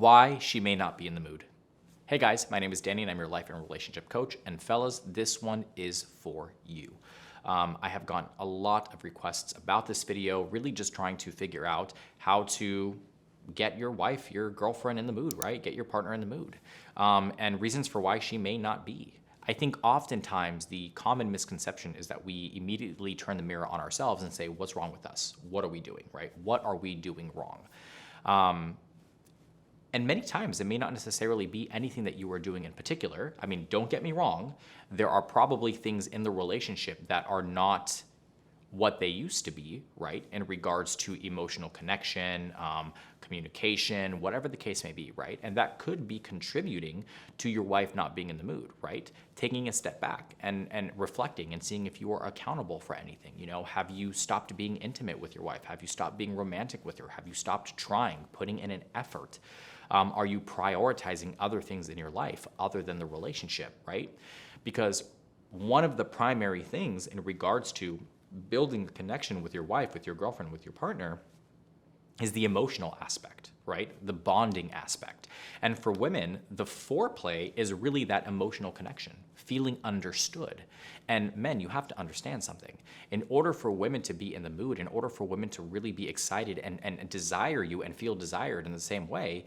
why she may not be in the mood. Hey guys, my name is Danny and I'm your life and relationship coach. And fellas, this one is for you. I have gotten a lot of requests about this video, really just trying to figure out how to get your wife, your girlfriend in the mood, right? Get your partner in the mood. And reasons for why she may not be. I think oftentimes the common misconception is that we immediately turn the mirror on ourselves and say, what's wrong with us? What are we doing, right? What are we doing wrong? And many times it may not necessarily be anything that you are doing in particular. I mean, don't get me wrong. There are probably things in the relationship that are not what they used to be, right? In regards to emotional connection, communication, whatever the case may be, right? And that could be contributing to your wife not being in the mood, right? Taking a step back and reflecting and seeing if you are accountable for anything. You know, have you stopped being intimate with your wife? Have you stopped being romantic with her? Have you stopped trying, putting in an effort? Are you prioritizing other things in your life other than the relationship, right? Because one of the primary things in regards to building a connection with your wife, with your girlfriend, with your partner is the emotional aspect, right? The bonding aspect. And for women, the foreplay is really that emotional connection, feeling understood. And men, you have to understand something. In order for women to be in the mood, in order for women to really be excited and desire you and feel desired in the same way,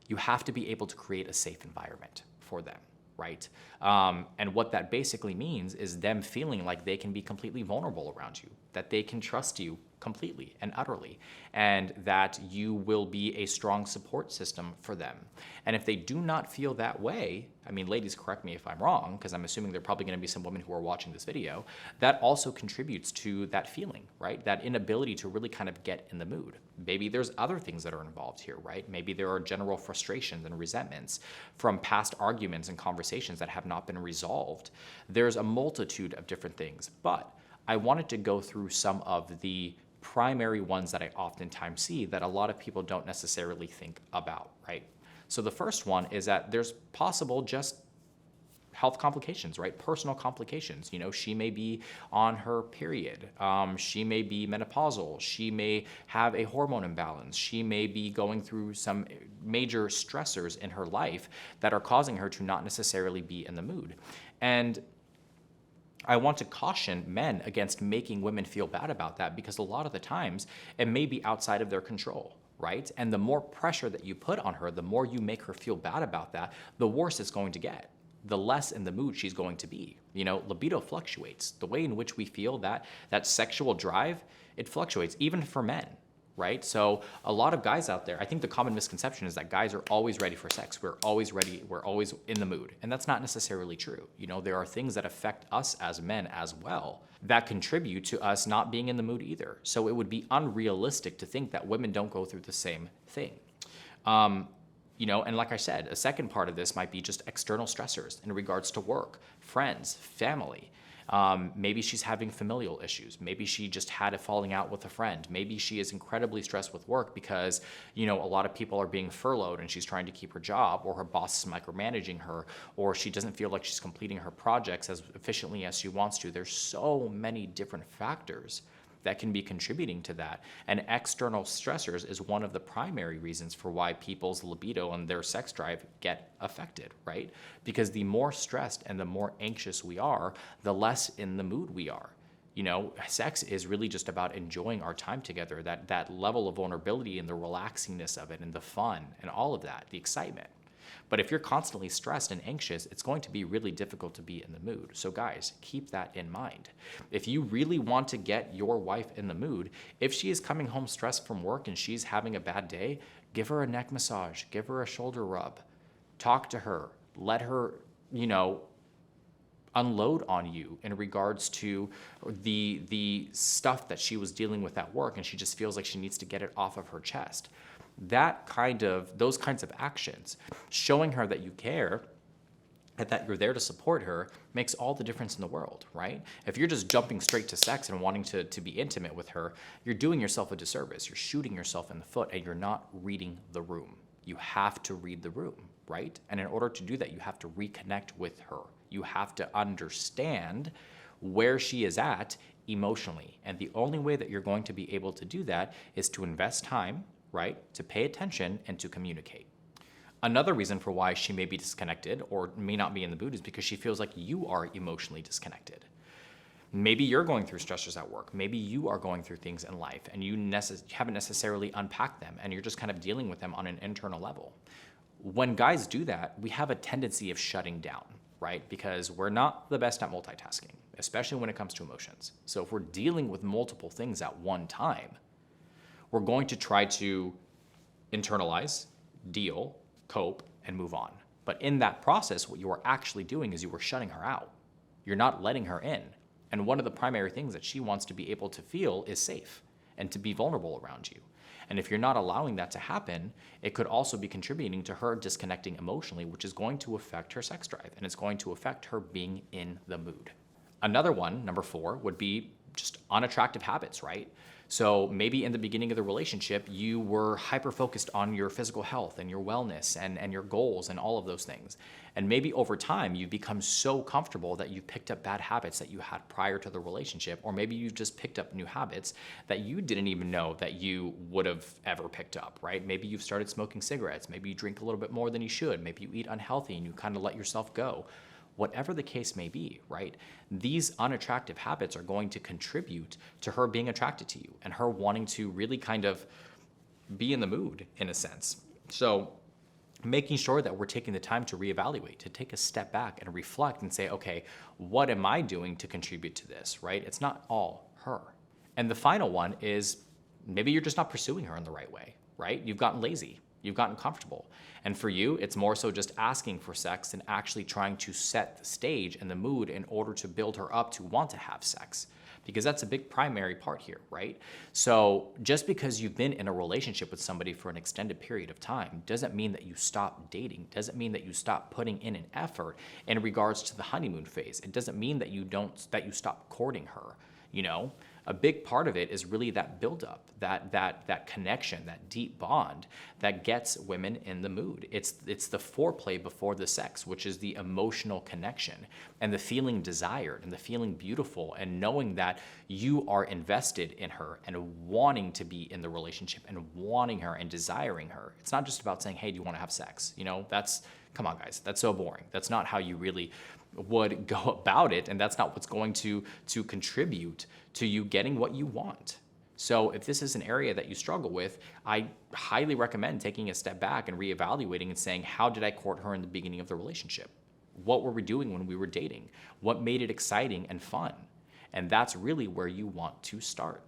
you have to be able to create a safe environment for them, right? And what that basically means is them feeling like they can be completely vulnerable around you, that they can trust you completely and utterly, and that you will be a strong support system for them. And if they do not feel that way, I mean, ladies, correct me if I'm wrong, because I'm assuming there are probably going to be some women who are watching this video, that also contributes to that feeling, right? That inability to really kind of get in the mood. Maybe there's other things that are involved here, right? Maybe there are general frustrations and resentments from past arguments and conversations that have not been resolved. There's a multitude of different things, but I wanted to go through some of the primary ones that I oftentimes see that a lot of people don't necessarily think about, right? So the first one is that there's possible just health complications, right? Personal complications. You know, she may be on her period. She may be menopausal. She may have a hormone imbalance. She may be going through some major stressors in her life that are causing her to not necessarily be in the mood. And I want to caution men against making women feel bad about that, because a lot of the times it may be outside of their control, right? And the more pressure that you put on her, the more you make her feel bad about that, the worse it's going to get. The less in the mood she's going to be. You know, libido fluctuates. The way in which we feel that sexual drive, it fluctuates, even for men, right? So a lot of guys out there, I think the common misconception is that guys are always ready for sex. We're always ready. We're always in the mood. And that's not necessarily true. You know, there are things that affect us as men as well that contribute to us not being in the mood either. So it would be unrealistic to think that women don't go through the same thing. You know, and like I said, a second part of this might be just external stressors in regards to work, friends, family. Maybe she's having familial issues. Maybe she just had a falling out with a friend. Maybe she is incredibly stressed with work because, you know, a lot of people are being furloughed and she's trying to keep her job, or her boss is micromanaging her, or she doesn't feel like she's completing her projects as efficiently as she wants to. There's so many different factors that can be contributing to that. And external stressors is one of the primary reasons for why people's libido and their sex drive get affected, right? Because the more stressed and the more anxious we are, the less in the mood we are. You know, sex is really just about enjoying our time together, that level of vulnerability and the relaxingness of it and the fun and all of that, the excitement. But if you're constantly stressed and anxious, it's going to be really difficult to be in the mood. So guys, keep that in mind. If you really want to get your wife in the mood, if she is coming home stressed from work and she's having a bad day, give her a neck massage, give her a shoulder rub, talk to her, let her, you know, unload on you in regards to the stuff that she was dealing with at work and she just feels like she needs to get it off of her chest. Those kinds of actions, showing her that you care and that you're there to support her, makes all the difference in the world, right? If you're just jumping straight to sex and wanting to be intimate with her, you're doing yourself a disservice. You're shooting yourself in the foot and you're not reading the room. You have to read the room, right? And in order to do that, you have to reconnect with her. You have to understand where she is at emotionally. And the only way that you're going to be able to do that is to invest time, right? To pay attention and to communicate. Another reason for why she may be disconnected or may not be in the mood is because she feels like you are emotionally disconnected. Maybe you're going through stressors at work. Maybe you are going through things in life and you haven't necessarily unpacked them and you're just kind of dealing with them on an internal level. When guys do that, we have a tendency of shutting down, right? Because we're not the best at multitasking, especially when it comes to emotions. So if we're dealing with multiple things at one time, we're going to try to internalize, deal, cope, and move on. But in that process, what you are actually doing is you are shutting her out. You're not letting her in. And one of the primary things that she wants to be able to feel is safe and to be vulnerable around you. And if you're not allowing that to happen, it could also be contributing to her disconnecting emotionally, which is going to affect her sex drive and it's going to affect her being in the mood. Another one, number 4, would be just unattractive habits, right? So maybe in the beginning of the relationship, you were hyper-focused on your physical health and your wellness and your goals and all of those things. And maybe over time, you've become so comfortable that you've picked up bad habits that you had prior to the relationship, or maybe you've just picked up new habits that you didn't even know that you would have ever picked up, right? Maybe you've started smoking cigarettes. Maybe you drink a little bit more than you should. Maybe you eat unhealthy and you kind of let yourself go. Whatever the case may be, right? These unattractive habits are going to contribute to her being attracted to you and her wanting to really kind of be in the mood in a sense. So making sure that we're taking the time to reevaluate, to take a step back and reflect and say, okay, what am I doing to contribute to this, right? It's not all her. And the final one is maybe you're just not pursuing her in the right way, right? You've gotten lazy. You've gotten comfortable. And for you, it's more so just asking for sex and actually trying to set the stage and the mood in order to build her up to want to have sex. Because that's a big primary part here, right? So just because you've been in a relationship with somebody for an extended period of time doesn't mean that you stop dating, doesn't mean that you stop putting in an effort in regards to the honeymoon phase. It doesn't mean that you stop courting her, you know? A big part of it is really that buildup, that connection, that deep bond that gets women in the mood. It's the foreplay before the sex, which is the emotional connection and the feeling desired and the feeling beautiful and knowing that you are invested in her and wanting to be in the relationship and wanting her and desiring her. It's not just about saying, hey, do you want to have sex? You know, come on guys, that's so boring. That's not how you really would go about it, and that's not what's going to contribute to you getting what you want. So if this is an area that you struggle with, I highly recommend taking a step back and reevaluating and saying, how did I court her in the beginning of the relationship? What were we doing when we were dating? What made it exciting and fun? And that's really where you want to start.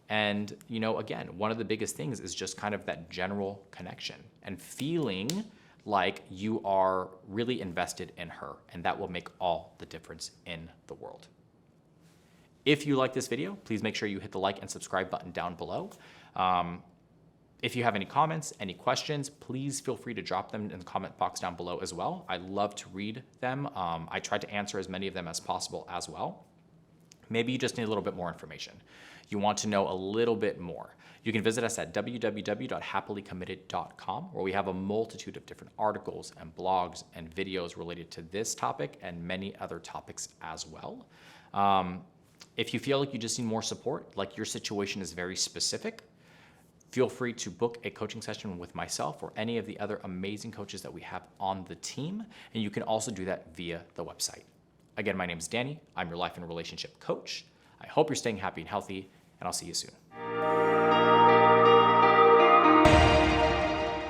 And, you know, again, one of the biggest things is just kind of that general connection and feeling like you are really invested in her, and that will make all the difference in the world. If you like this video, please make sure you hit the like and subscribe button down below. If you have any comments, any questions, please feel free to drop them in the comment box down below as well. I love to read them. I try to answer as many of them as possible as well. Maybe you just need a little bit more information. You want to know a little bit more. You can visit us at www.happilycommitted.com, where we have a multitude of different articles and blogs and videos related to this topic and many other topics as well. If you feel like you just need more support, like your situation is very specific, feel free to book a coaching session with myself or any of the other amazing coaches that we have on the team, and you can also do that via the website. Again, my name is Danny. I'm your life and relationship coach. I hope you're staying happy and healthy, and I'll see you soon.